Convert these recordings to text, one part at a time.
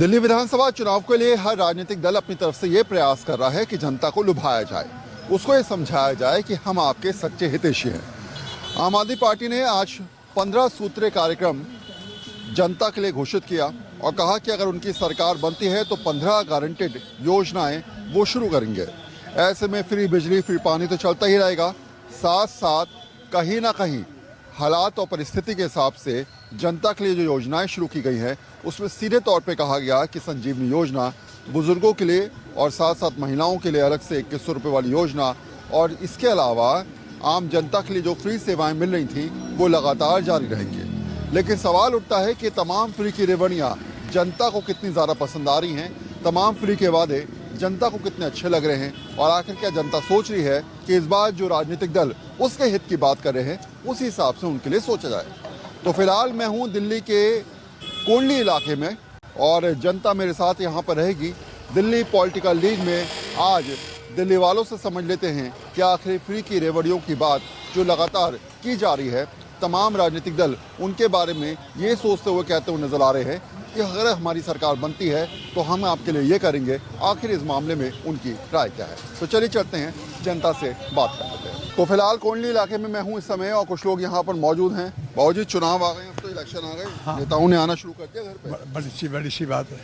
दिल्ली विधानसभा चुनाव के लिए हर राजनीतिक दल अपनी तरफ से ये प्रयास कर रहा है कि जनता को लुभाया जाए, उसको ये समझाया जाए कि हम आपके सच्चे हितैषी हैं। आम आदमी पार्टी ने आज 15 सूत्रीय कार्यक्रम जनता के लिए घोषित किया और कहा कि अगर उनकी सरकार बनती है तो 15 गारंटेड योजनाएं वो शुरू करेंगे। ऐसे में फ्री बिजली, फ्री पानी तो चलता ही रहेगा, साथ साथ कहीं ना कहीं हालात और परिस्थिति के हिसाब से जनता के लिए जो योजनाएं शुरू की गई हैं उसमें सीधे तौर पे कहा गया कि संजीवनी योजना बुजुर्गों के लिए और साथ साथ महिलाओं के लिए अलग से 2100 रुपये वाली योजना, और इसके अलावा आम जनता के लिए जो फ्री सेवाएं मिल रही थी वो लगातार जारी रहेंगी। लेकिन सवाल उठता है कि तमाम फ्री की रेवड़ियाँ जनता को कितनी ज़्यादा पसंद आ रही हैं, तमाम फ्री के वादे जनता को कितने अच्छे लग रहे हैं, और आखिर क्या जनता सोच रही है कि इस बार जो राजनीतिक दल उसके हित की बात कर रहे हैं उसी हिसाब से उनके लिए सोचा जाए। तो फिलहाल मैं हूं दिल्ली के कोंडली इलाके में और जनता मेरे साथ यहां पर रहेगी। दिल्ली पॉलिटिकल लीग में आज दिल्ली वालों से समझ लेते हैं कि आखिर फ्री की रेवड़ियों की बात जो लगातार की जा रही है, तमाम राजनीतिक दल उनके बारे में ये सोचते हुए कहते हुए नजर आ रहे हैं कि अगर हमारी सरकार बनती है तो हम आपके लिए ये करेंगे। आखिर इस मामले में उनकी राय क्या है, तो चलिए चलते हैं जनता से बात कर लेते हैं। तो फिलहाल कोंडली इलाके में मैं हूँ इस समय और कुछ लोग यहाँ पर मौजूद हैं। बाबूजी, चुनाव आ गए, अब तो इलेक्शन आ गए। हाँ। नेताओं ने आना शुरू कर दिया घर पे। बड़ी सी बात है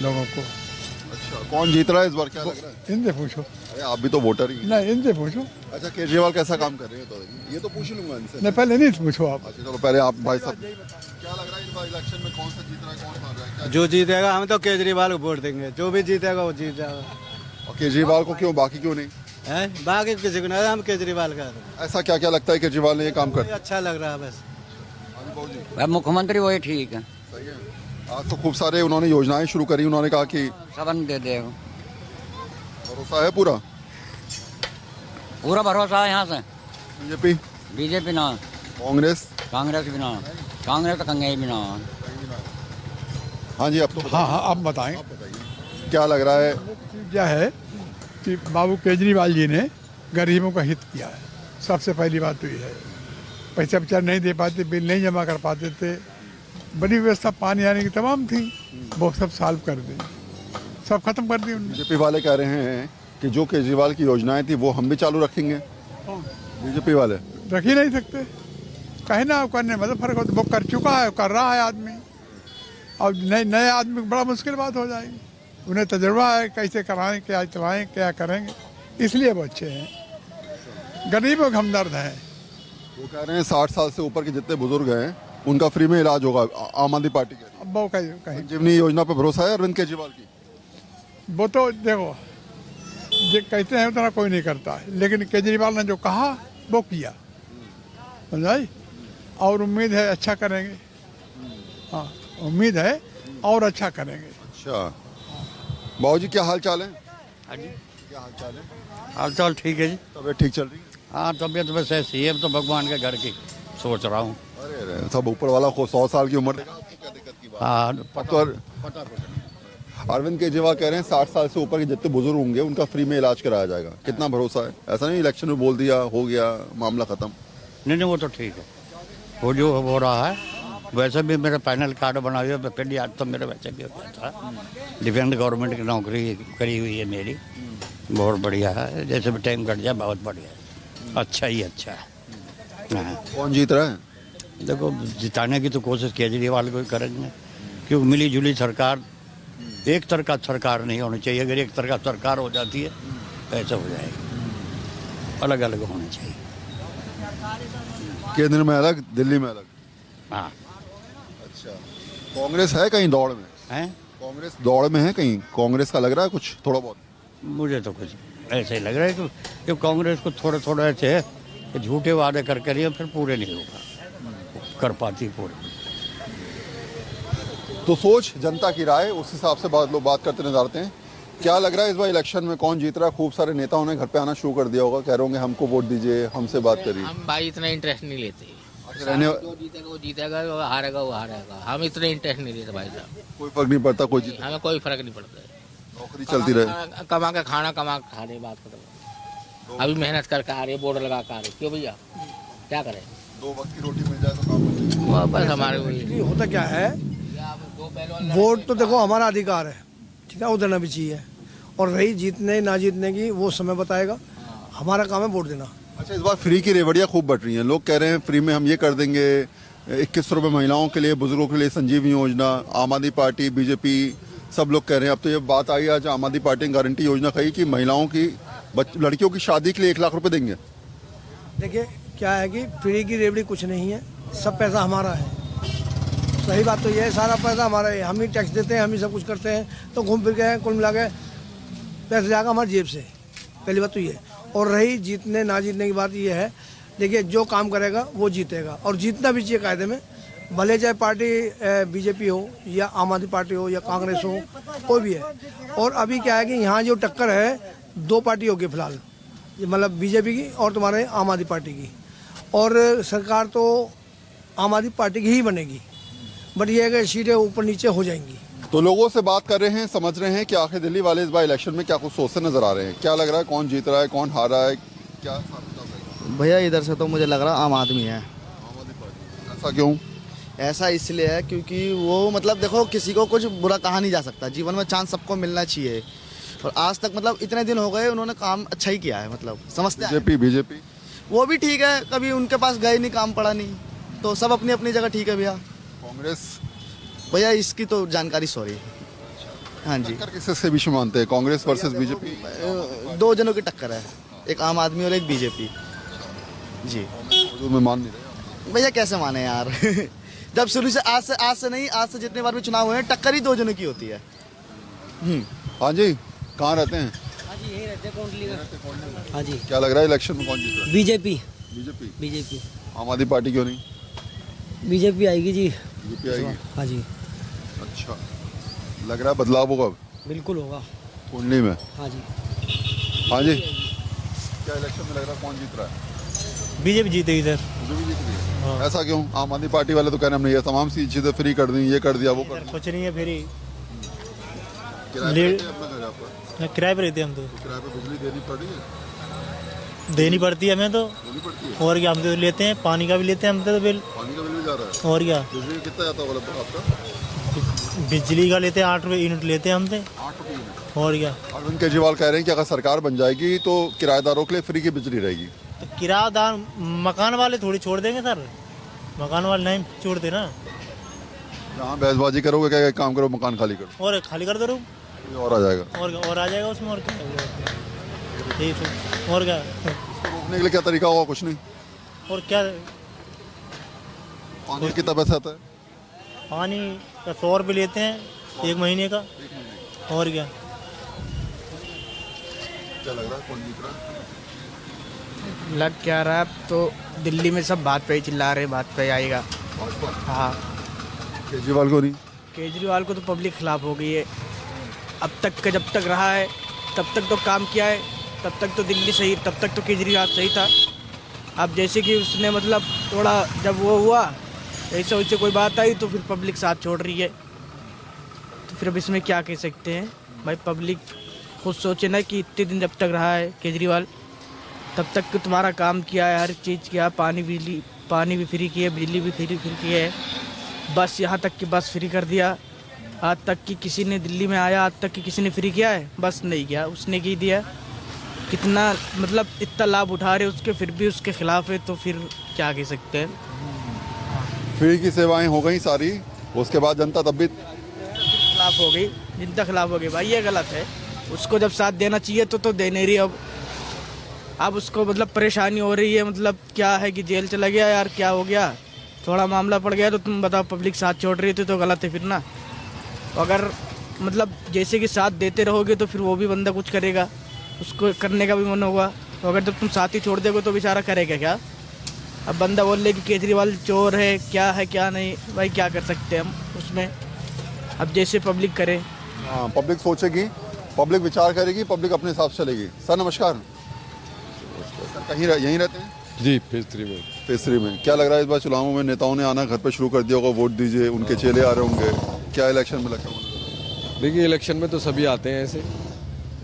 लोगों को। अच्छा, कौन जीत रहा है इस बार, क्या लग रहा है? इनसे पूछो। अरे आप भी तो वोटर ही। नहीं, इनसे पूछो। अच्छा, केजरीवाल कैसा काम कर रहे हैं? तो ये तो पूछ लूंगा इनसे। नहीं, पहले नहीं पूछो आप। अच्छा चलो, पहले आप भाई साहब, क्या लग रहा है इस बार इलेक्शन में कौन सा जीत रहा है, कौन हार रहा है? जो जीतेगा हम तो केजरीवाल को वोट देंगे, जो भी जीतेगा वो जीत जाएगा। और केजरीवाल को क्यों, बाकी क्यों नहीं? है बाकी किसी को नहीं, हम केजरीवाल का। ऐसा क्या क्या लगता है केजरीवाल ने ये काम कर? अच्छा लग रहा है बस। मुख्यमंत्री वही ठीक है। सही है। आज तो खूब सारे उन्होंने योजनाएं शुरू करी, उन्होंने कहा कि सबन दे दे। भरोसा है पूरा? पूरा भरोसा है यहाँ से। बीजेपी? बीजेपी ना। कांग्रेस? कांग्रेस भी ना। कांग्रेस तो कंगे भी ना। हाँ जी, अब तो हाँ, अब बताएं। क्या लग रहा है? क्या है कि बाबू केजरीवाल जी ने गरीबों का हित किया है। सबसे पहली बात तो ये है, पैसा बेचारे नहीं दे पाते, बिल नहीं जमा कर पाते थे, बड़ी व्यवस्था पानी आने की तमाम थी, वो सब सॉल्व कर दी, सब खत्म कर दी उन्होंने। बीजेपी वाले कह रहे हैं कि जो केजरीवाल की योजनाएं थी वो हम भी चालू रखेंगे। बीजेपी वाले रख ही नहीं सकते, कहीं ना करने मतलब फर्क होता। वो कर चुका है, कर रहा है आदमी, और नए आदमी को बड़ा मुश्किल बात हो जाएगी। उन्हें तजुर्बा है कैसे कराएं, क्या चलाएं, क्या करेंगे, इसलिए वो अच्छे हैं। गरीबों का हमदर्द है। वो कह रहे हैं 60 साल से ऊपर के जितने बुजुर्ग हैं उनका फ्री में इलाज होगा। आम आदमी पार्टी कह रही है। अब वो कहीं संजीवनी योजना पर भरोसा है अरविंद केजरीवाल की? वो तो देखो, जो कहते हैं उतना कोई नहीं करता है, लेकिन केजरीवाल ने जो कहा वो किया, समझाई, और उम्मीद है अच्छा करेंगे। हाँ, उम्मीद है और अच्छा करेंगे। अच्छा बाबू जी, क्या हाल चाल है? हाँ जी, क्या हाल चाल है? हाल चाल ठीक है जी। तबीयत ठीक चल रही है? हाँ, तबियत बस ऐसी है, तो भगवान के घर की सोच रहा हूँ। अरे सब ऊपर वाला को 100 साल की उम्र देगा, आपको क्या दिक्कत की बात? हाँ, तो अरविंद केजरीवाल कह रहे हैं 60 साल से ऊपर के जितने बुजुर्ग होंगे उनका फ्री में इलाज कराया जाएगा। कितना भरोसा है? ऐसा नहीं इलेक्शन में बोल दिया हो गया मामला खत्म। नहीं, वो तो ठीक है, वो जो हो रहा है। वैसे भी मेरा पैनल कार्ड बना हुआ है, पहले आज तो मेरे वैसे भी हो गया था। डिफेंस गवर्नमेंट की नौकरी करी हुई है मेरी, बहुत बढ़िया है। जैसे भी टाइम कट जाए बहुत बढ़िया है, अच्छा ही अच्छा है। हाँ, कौन जीत रहा है? देखो, जिताने की तो कोशिश केजरीवाल को ही करेंगे, क्योंकि मिली जुली सरकार, एक तरह का सरकार नहीं होनी चाहिए। अगर एक तरह का सरकार हो जाती है ऐसा हो जाएगी, अलग अलग होनी चाहिए। केंद्र में अलग, दिल्ली में अलग। हाँ। अच्छा, कांग्रेस है कहीं दौड़ में? हैं? कांग्रेस दौड़ में है कहीं? कांग्रेस का लग रहा है कुछ थोड़ा बहुत? मुझे तो कुछ ऐसे ही लग रहा है कि कांग्रेस को थोड़ा थोड़ा ऐसे है कि झूठे वादे कर करिए फिर पूरे नहीं होगा, कर पाती पूरे। तो सोच जनता की राय, उस हिसाब से लोग बात करते नजर आते हैं। क्या लग रहा है इस बार इलेक्शन में कौन जीत रहा है? खूब सारे नेताओं ने घर पे आना शुरू कर दिया होगा, कह रहे होंगे हमको वोट दीजिए, हमसे बात करिए। हम भाई इतना इंटरेस्ट नहीं लेते। रहने जो जीतेगा वो जीतेगा, वो हारेगा वो हारेगा, हम इतने इंटरेस्ट नहीं लेते भाई साहब। कोई फर्क नहीं पड़ता, कोई जीत, हमें कोई फर्क नहीं पड़ता है। नौकरी चलती रहे, कमा के खाना, कमा के खा रहे, बात करो। अभी मेहनत करके आ रही है, बोर्ड लगा के आ रही है, क्यों भैया, क्या करें? 2 वक्त की रोटी मिल जाए तो काम हो जाए। बस हमारे वही होता क्या है वोट तो देखो हमारा अधिकार है, ठीक है, वो देना भी चाहिए। और रही जीतने ना जीतने की, वो समय बताएगा। हमारा काम है वोट देना। अच्छा, इस बार फ्री की रेवड़ियाँ खूब बट रही हैं। लोग कह रहे हैं फ्री में हम ये कर देंगे, 2100 रुपये महिलाओं के लिए, बुजुर्गों के लिए संजीवनी योजना। आम आदमी पार्टी, बीजेपी सब लोग कह रहे हैं। अब तो ये बात आई आज आम आदमी पार्टी ने गारंटी योजना कही कि महिलाओं की लड़कियों की शादी के लिए 1 लाख रुपए देंगे। देखिए क्या है कि फ्री की रेवड़ी कुछ नहीं है, सब पैसा हमारा है। सही बात तो ये है, सारा पैसा हमारा है, हम ही टैक्स देते हैं, हम ही सब कुछ करते हैं। तो घूम फिर के कुल मिला के पैसा जाएगा हमारी जेब से, पहली बात तो ये है। और रही जीतने ना जीतने की बात ये है, देखिए जो काम करेगा वो जीतेगा, और जीतना भी चाहिए कायदे में। भले चाहे पार्टी बीजेपी हो या आम आदमी पार्टी हो या कांग्रेस हो, कोई भी है। और अभी क्या है कि यहाँ जो टक्कर है 2 पार्टी होगी फिलहाल, मतलब बीजेपी की और तुम्हारे आम आदमी पार्टी की। और सरकार तो आम आदमी पार्टी की ही बनेगी, बट ये है कि सीटें ऊपर नीचे हो जाएंगी। तो लोगों से बात कर रहे हैं, समझ रहे हैं कि आखिर दिल्ली वाले इस बार इलेक्शन में क्या कुछ सोचते नजर आ रहे हैं। क्या लग रहा है, कौन जीत रहा है, कौन हार रहा है, क्या? भैया इधर से तो मुझे लग रहा आम आदमी है। आम आदमी पार्टी। ऐसा क्यों? ऐसा इसलिए है क्योंकि वो मतलब देखो किसी को कुछ बुरा कहा नहीं जा सकता, जीवन में चांस सबको मिलना चाहिए। और आज तक मतलब इतने दिन हो गए उन्होंने काम अच्छा ही किया है, मतलब समझते हैं। बीजेपी वो भी ठीक है, कभी उनके पास गए नहीं, काम पड़ा नहीं, तो सब अपनी अपनी जगह ठीक है। भैया कांग्रेस, भैया इसकी तो जानकारी सॉरी। हाँ जी, टक्कर किससे बीच में मानते हैं, कांग्रेस वर्सेस बीजेपी? 2 जनों की टक्कर है, एक आम आदमी और एक बीजेपी जी। मैं मान नहीं रहा भैया कैसे माने यार जब शुरू से आज से नहीं, आज से जितने बार भी चुनाव हुए हैं टक्कर ही 2 जनों की होती है। हाँ जी, कहाँ रहते हैं? हाँ जी यही रहते हैं कोंडली में। हाँ जी। क्या लग रहा है इलेक्शन में कौन जीत रहा है? बीजेपी। बीजेपी। बीजेपी। आम आदमी पार्टी क्यों नहीं? बीजेपी आएगी जी। बीजेपी आएगी। हाँ जी। अच्छा, लग रहा है बदलाव होगा अब बिल्कुल होगा कुंडली में। हाँ जी। हाँ जी, क्या इलेक्शन में लग रहा है कौन जीत रहा है? बीजेपी जीतेगी सर। बीजेपी जीत रही है। ऐसा क्यों? आम आदमी पार्टी वाले तो कह रहे हैं हमने ये तमाम सी चीजें फ्री कर दी, ये कर दिया, वो कर दिया। कुछ नहीं है फिर ही किराए पे रहते हैं अपना घर आपका? किराए पे रहते हैं हम तो। किराए पे बिजली देनी पड़ रही है? देनी पड़ती है हमें तो। देनी पड़ती है। और क्या, हम तो लेते हैं, पानी का भी लेते हैं हम तो बिल। पानी का बिल भी जा रहा है? और क्या, बिजली का कितना जाता होगा लगभग आपका? बिजली का लेते हैं 8 रुपये यूनिट लेते हैं हमसे। 8 रुपये यूनिट। और क्या, अरविंद केजरीवाल कह रहे हैं कि अगर सरकार बन जाएगी तो किराएदारों के लिए फ्री की बिजली रहेगी। तो किराएदार मकान वाले थोड़ी छोड़ देंगे सर, मकान वाले नहीं छोड़ते ना। जहाँ बहसबाजी करोगे क्या, एक काम करो मकान खाली करो और खाली कर दो रूम, और आ जाएगा। और आ जाएगा उसमें। और क्या, यही तो। और क्या, रोकने के लिए क्या तरीका होगा? कुछ नहीं। और क्या, पानी कितना पैसा आता है? पानी का 100 रुपये लेते हैं 1 महीने का। और क्या, क्या लग रहा है कौन जीत रहा है? लग क्या रहा है, अब तो दिल्ली में सब बात पे ही चिल्ला रहे, बात पे आएगा। हाँ, केजरीवाल को नहीं? केजरीवाल को तो पब्लिक खिलाफ हो गई है। अब तक का जब तक रहा है तब तक तो काम किया है, तब तक तो दिल्ली सही, तब तक तो केजरीवाल सही था। अब जैसे कि उसने मतलब थोड़ा जब वो हुआ ऐसे वैसे कोई बात आई तो फिर पब्लिक साथ छोड़ रही है। तो फिर अब इसमें क्या कह सकते हैं भाई, पब्लिक खुद सोचे ना कि इतने दिन जब तक रहा है केजरीवाल तब तक कि तुम्हारा काम किया है, हर चीज़ किया, पानी भी फ्री किया, बिजली भी फ्री की है। बस यहाँ तक कि बस फ्री कर दिया। आज तक कि किसी ने दिल्ली में आया, आज तक कि किसी ने फ्री किया है? बस नहीं किया, उसने की दिया। कितना मतलब इतना लाभ उठा रहे उसके, फिर भी उसके खिलाफ है, तो फिर क्या कह सकते हैं। फ्री की सेवाएं हो गई सारी, उसके बाद जनता तब भी खिलाफ हो गई, जनता खिलाफ हो गई। भाई ये गलत है, उसको जब साथ देना चाहिए तो दे नहीं रही। अब उसको मतलब परेशानी हो रही है, मतलब क्या है कि जेल चला गया यार, क्या हो गया, थोड़ा मामला पड़ गया तो तुम बताओ पब्लिक साथ छोड़ रही थी, तो गलत है फिर ना। अगर मतलब जैसे कि साथ देते रहोगे तो फिर वो भी बंदा कुछ करेगा, उसको करने का भी मन होगा। तो अगर जब तुम साथ ही छोड़ दोगे तो बेचारा करेगा क्या? अब बंदा बोल रहे कि केजरीवाल चोर है, क्या है क्या नहीं, भाई क्या कर सकते हैं हम उसमें। अब जैसे पब्लिक करे। हाँ, पब्लिक सोचेगी, पब्लिक विचार करेगी, पब्लिक अपने हिसाब से चलेगी। सर नमस्कार, कहीं यहीं रहते हैं? जी, फेज 3 में। फेज 3 में क्या लग रहा है इस बार चुनावों में नेताओं ने आना घर पे शुरू कर दिया होगा, वोट दीजिए, उनके चेले आ रहे होंगे, क्या इलेक्शन में लगता है? देखिए इलेक्शन में तो सभी आते हैं, ऐसे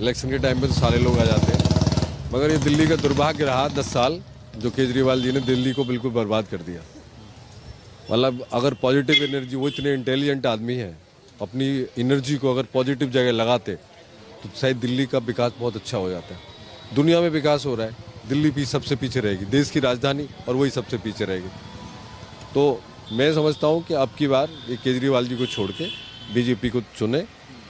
इलेक्शन के टाइम पे तो सारे लोग आ जाते हैं, मगर ये दिल्ली का दुर्भाग्य रहा 10 साल जो केजरीवाल जी ने दिल्ली को बिल्कुल बर्बाद कर दिया। मतलब अगर पॉजिटिव एनर्जी, वो इतने इंटेलिजेंट आदमी हैं, अपनी एनर्जी को अगर पॉजिटिव जगह लगाते तो शायद दिल्ली का विकास बहुत अच्छा हो जाता है। दुनिया में विकास हो रहा है, दिल्ली भी सबसे पीछे रहेगी, देश की राजधानी, और वही सबसे पीछे रहेगी। तो मैं समझता हूँ कि अब की बार ये केजरीवाल जी को छोड़ के बीजेपी को चुने,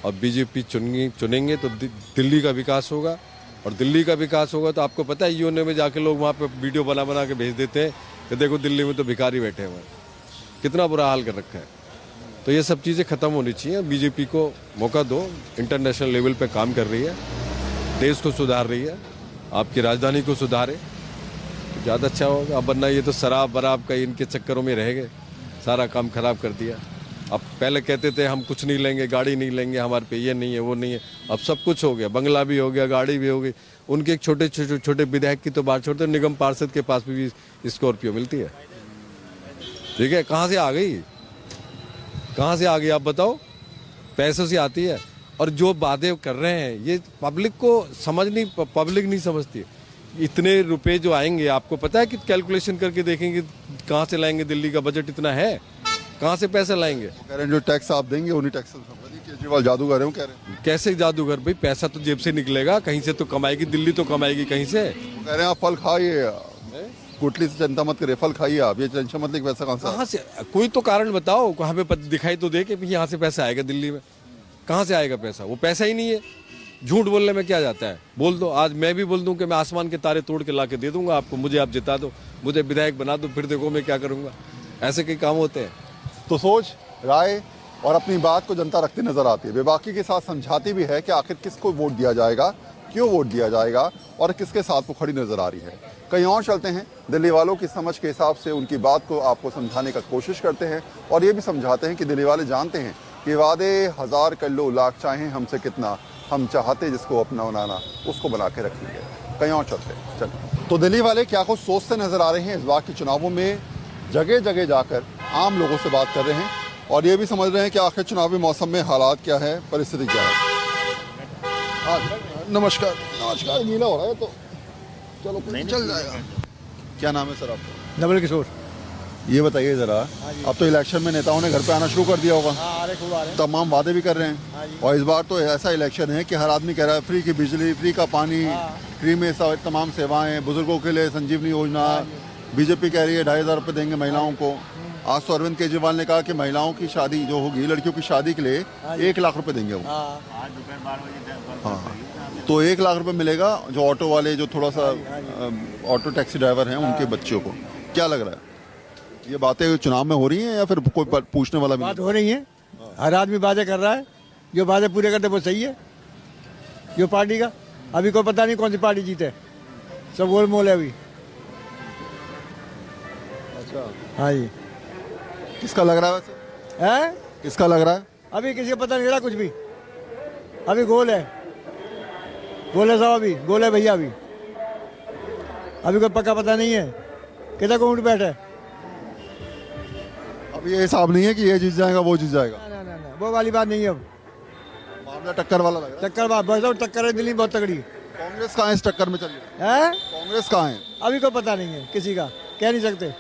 और बीजेपी चुनेंगे तो दिल्ली का विकास होगा। और दिल्ली का विकास होगा तो आपको पता है यूएनए में जाके लोग वहाँ पे वीडियो बना के भेज देते हैं कि देखो दिल्ली में तो भिखारी बैठे हुए हैं, कितना बुरा हाल कर रखा है। तो ये सब चीज़ें ख़त्म होनी चाहिए। बीजेपी को मौका दो, इंटरनेशनल लेवल पे काम कर रही है, देश को सुधार रही है, आपकी राजधानी को सुधारे तो ज़्यादा अच्छा होगा। अब वरना ये तो शराब बराब का इनके चक्करों में रह गए, सारा काम खराब कर दिया। अब पहले कहते थे हम कुछ नहीं लेंगे, गाड़ी नहीं लेंगे, हमारे पे ये नहीं है वो नहीं है, अब सब कुछ हो गया, बंगला भी हो गया, गाड़ी भी हो गई। उनके एक छोटे विधायक की तो बात छोड़ते, निगम पार्षद के पास भी स्कॉर्पियो मिलती है। ठीक है, कहाँ से आ गई, कहाँ से आ गई आप बताओ? पैसों से आती है। और जो वादे कर रहे हैं ये पब्लिक को पब्लिक नहीं समझती। इतने रुपए जो आएंगे, आपको पता है कि कैलकुलेशन करके देखेंगे कहाँ से लाएंगे? दिल्ली का बजट इतना है, कहाँ से पैसे लाएंगे? कह रहे हैं जो टैक्स आप देंगे उन्हीं टैक्स केजरीवाल जादूगर है, वो कह रहे हैं। कैसे जादूगर भाई? पैसा तो जेब से निकलेगा, कहीं से तो कमाएगी, दिल्ली तो कमाएगी कहीं से। कह रहे हैं आप फल खाइए, गुटली से चिंता मत करिए, फल खाइए आप, ये टेंशन मत लेके पैसा कहाँ से? कोई तो कारण बताओ, कहाँ पे दिखाई तो दे कि यहाँ से पैसा आएगा दिल्ली में। कहाँ से आएगा पैसा? वो पैसा ही नहीं है। झूठ बोलने में क्या जाता है? बोल दो, आज मैं भी बोल दूं कि मैं आसमान के तारे तोड़ के ला के दे दूंगा आपको, मुझे आप जिता दो, मुझे विधायक बना दो, फिर देखो मैं क्या करूंगा। ऐसे कई काम होते हैं। तो सोच, राय और अपनी बात को जनता रखती नजर आती है, बेबाकी के साथ समझाती भी है कि आखिर किसको वोट दिया जाएगा, क्यों वोट दिया जाएगा और किसके साथ वो खड़ी नजर आ रही है। कहीं और चलते हैं, दिल्ली वालों की समझ के हिसाब से उनकी बात को आपको समझाने का कोशिश करते हैं और ये भी समझाते हैं कि दिल्ली वाले जानते हैं कि वादे 1000 कर लो लाख चाहें हमसे कितना, हम चाहते जिसको अपना बनाना उसको बना के रखेंगे। कहीं और चलते हैं, चलिए। तो दिल्ली वाले क्या कुछ सोचते नजर आ रहे हैं इस बार के चुनावों में, जगह जगह जाकर आम लोगों से बात कर रहे हैं और ये भी समझ रहे हैं कि आखिर चुनावी मौसम में हालात क्या है, परिस्थिति क्या है। नमस्कार, गीला हो रहा है तो चलो नहीं चल जाएगा। क्या नाम है सर आपका? नवल किशोर। ये बताइए जरा, अब तो इलेक्शन में नेताओं ने घर पे आना शुरू कर दिया होगा, तमाम वादे भी कर रहे हैं और इस बार तो ऐसा इलेक्शन है कि हर आदमी कह रहा है फ्री की बिजली, फ्री का पानी, फ्री में तमाम सेवाएं, बुजुर्गों के लिए संजीवनी योजना। बीजेपी कह रही है 2500 रुपये देंगे महिलाओं को। आज तो अरविंद केजरीवाल ने कहा कि महिलाओं की शादी जो होगी, लड़कियों की शादी के लिए 1 लाख रुपए देंगे वो। हाँ, तो 1 लाख रुपए मिलेगा जो ऑटो वाले, जो थोड़ा सा ऑटो टैक्सी ड्राइवर हैं, उनके बच्चों को। क्या लग रहा है, ये बातें चुनाव में हो रही हैं या फिर कोई पूछने वाला भी? बात हो रही है, हर आदमी वादे कर रहा है, जो वादे पूरे करते वो सही है। जो पार्टी का अभी कोई पता नहीं कौन सी पार्टी जीते, सब गोल मोल है अभी। अच्छा, हाँ जी। किसका लग रहा है वैसे? है किसका लग रहा है? अभी किसी को पता नहीं चला कुछ भी, अभी गोल है, गोल है सब, अभी गोल है भैया, अभी कोई पक्का पता नहीं है कितना को उठ बैठे। अब ये हिसाब नहीं है कि ये जीत जाएगा वो जीत जाएगा, ना, वो वाली बात नहीं है। अब मामला टक्कर वाला लग रहा है। टक्कर बात बस, टक्कर है दिल्ली बहुत तगड़ी। कांग्रेस कहाँ है इस टक्कर में चल रही है? कांग्रेस कहाँ है? अभी कोई पता नहीं है, किसी का कह नहीं सकते।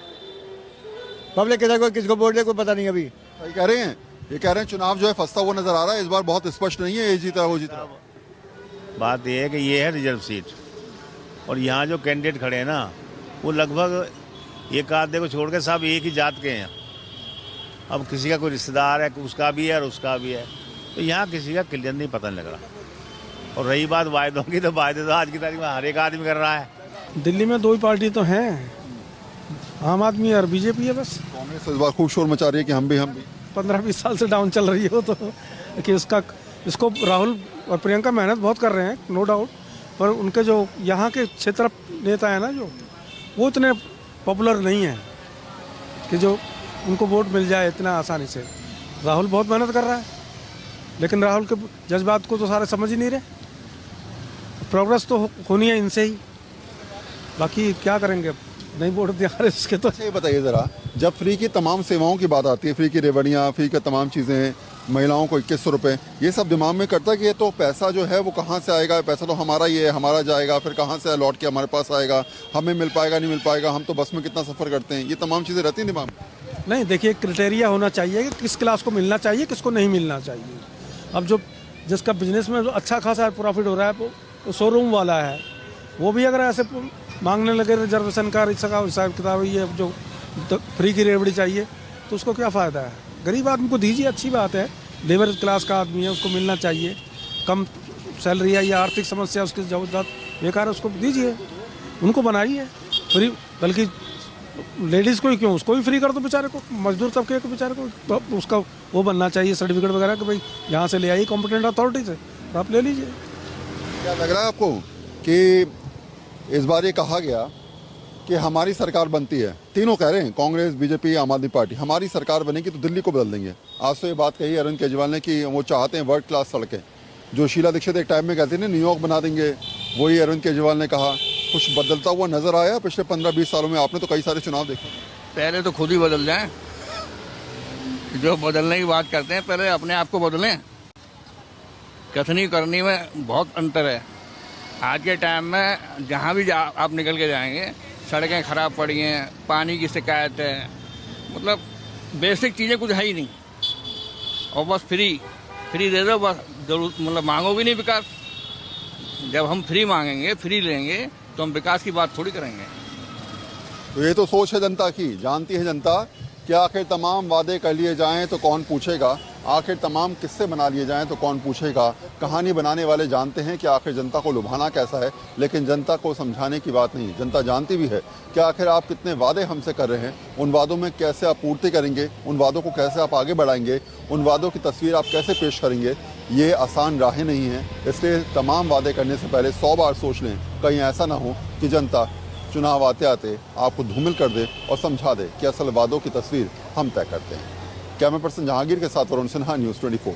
पब्लिक किसको वोट दे कोई पता नहीं। अभी सही कह रहे हैं, ये कह रहे हैं चुनाव जो है फंसता हुआ नजर आ रहा है, इस बार बहुत स्पष्ट नहीं है ये जीता वो जीता। बात यह है कि ये है रिजर्व सीट और यहाँ जो कैंडिडेट खड़े हैं ना, वो लगभग एक आधे को छोड़ के सब एक ही जात के हैं। अब किसी का कोई रिश्तेदार है, उसका भी है और उसका भी है, तो यहाँ किसी का क्लियर नहीं पता नहीं लग रहा। और रही बात वायदों की, तो वायदे तो आज की तारीख में हर एक आदमी कर रहा है। दिल्ली में 2 ही पार्टी तो हैं, आम आदमी और बीजेपी है बस। कांग्रेस इस बार खूब शोर मचा रही है कि हम भी 15-20 साल से डाउन चल रही हो तो कि इसको राहुल और प्रियंका मेहनत बहुत कर रहे हैं, नो डाउट, पर उनके जो यहाँ के क्षेत्र नेता है ना, जो वो इतने पॉपुलर नहीं है कि जो उनको वोट मिल जाए इतना आसानी से। राहुल बहुत मेहनत कर रहा है, लेकिन राहुल के जज्बात को तो सारे समझ ही नहीं रहे। प्रोग्रेस तो होनी है इनसे ही, बाकी क्या करेंगे, नहीं वोट दिया इसके तो। ये बताइए ज़रा, जब फ्री की तमाम सेवाओं की बात आती है, फ्री की रेवड़ियाँ, फ्री का तमाम चीज़ें, महिलाओं को 2100 रुपये, ये सब दिमाग में करता है कि ये तो पैसा जो है वो कहाँ से आएगा, पैसा तो हमारा ही है, हमारा जाएगा, फिर कहाँ से लौट के हमारे पास आएगा, हमें मिल पाएगा नहीं मिल पाएगा, हम तो बस में कितना सफ़र करते हैं, ये तमाम चीज़ें रहती हैं दिमाग में। नहीं देखिए, क्राइटेरिया होना चाहिए कि किस क्लास को मिलना चाहिए, किसको नहीं मिलना चाहिए। अब जो जिसका बिजनेस में अच्छा खासा प्रॉफिट हो रहा है, वो शोरूम वाला है, वो भी अगर ऐसे मांगने लगे रिजर्वेशन का हिसाब किताब, ये जो फ्री की रेवड़ी चाहिए, तो उसको क्या फ़ायदा है। गरीब आदमी को दीजिए, अच्छी बात है, लेबर क्लास का आदमी है, उसको मिलना चाहिए। कम सैलरी है या आर्थिक समस्या उसकी ज़रूरत बेकार है, उसको दीजिए, उनको बनाइए फ्री। बल्कि लेडीज़ को ही क्यों, उसको भी फ्री कर दो बेचारे को, मजदूर तबके को बेचारे को, तो उसका वो बनना चाहिए सर्टिफिकेट वगैरह कि भाई यहाँ से ले आइए कॉम्पिटेंट अथॉरिटी से, तो आप ले लीजिए। क्या लग रहा है आपको कि इस बार ये कहा गया कि हमारी सरकार बनती है, तीनों कह रहे हैं, कांग्रेस, बीजेपी, आम आदमी पार्टी, हमारी सरकार बनेगी तो दिल्ली को बदल देंगे। आज तो ये बात कही अरविंद केजरीवाल ने कि वो चाहते हैं वर्ल्ड क्लास सड़कें, जो शीला दीक्षित एक टाइम में कहती थी न्यूयॉर्क बना देंगे, वही अरविंद केजरीवाल ने कहा। कुछ बदलता हुआ नजर आया पिछले 15-20 सालों में? आपने तो कई सारे चुनाव देखे। पहले तो खुद ही बदल जाएं, जो बदलने की बात करते हैं पहले अपने आप को बदलें। कथनी करनी में बहुत अंतर है। आज के टाइम में जहाँ भी आप निकल के जाएंगे, सड़कें खराब पड़ी हैं, पानी की शिकायत है, मतलब बेसिक चीज़ें कुछ है ही नहीं। और बस फ्री दे दो, बस जरूर, मतलब मांगो भी नहीं विकास। जब हम फ्री मांगेंगे, फ्री लेंगे, तो हम विकास की बात थोड़ी करेंगे। तो ये तो सोच है जनता की, जानती है जनता कि आखिर तमाम वादे कर लिए जाएं तो कौन पूछेगा, आखिर तमाम किस्से बना लिए जाएं तो कौन पूछेगा। कहानी बनाने वाले जानते हैं कि आखिर जनता को लुभाना कैसा है, लेकिन जनता को समझाने की बात नहीं। जनता जानती भी है कि आखिर आप कितने वादे हमसे कर रहे हैं, उन वादों में कैसे आप पूर्ति करेंगे, उन वादों को कैसे आप आगे बढ़ाएंगे, उन वादों की तस्वीर आप कैसे पेश करेंगे। ये आसान राहें नहीं हैं, इसलिए तमाम वादे करने से पहले 100 बार सोच लें, कहीं ऐसा ना हो कि जनता चुनाव आते आते आपको धूमिल कर दे और समझा दे कि असल वादों की तस्वीर हम तय करते हैं। कैमरा पर्सन जहांगीर के साथ वरुण सिन्हा, न्यूज़ 24।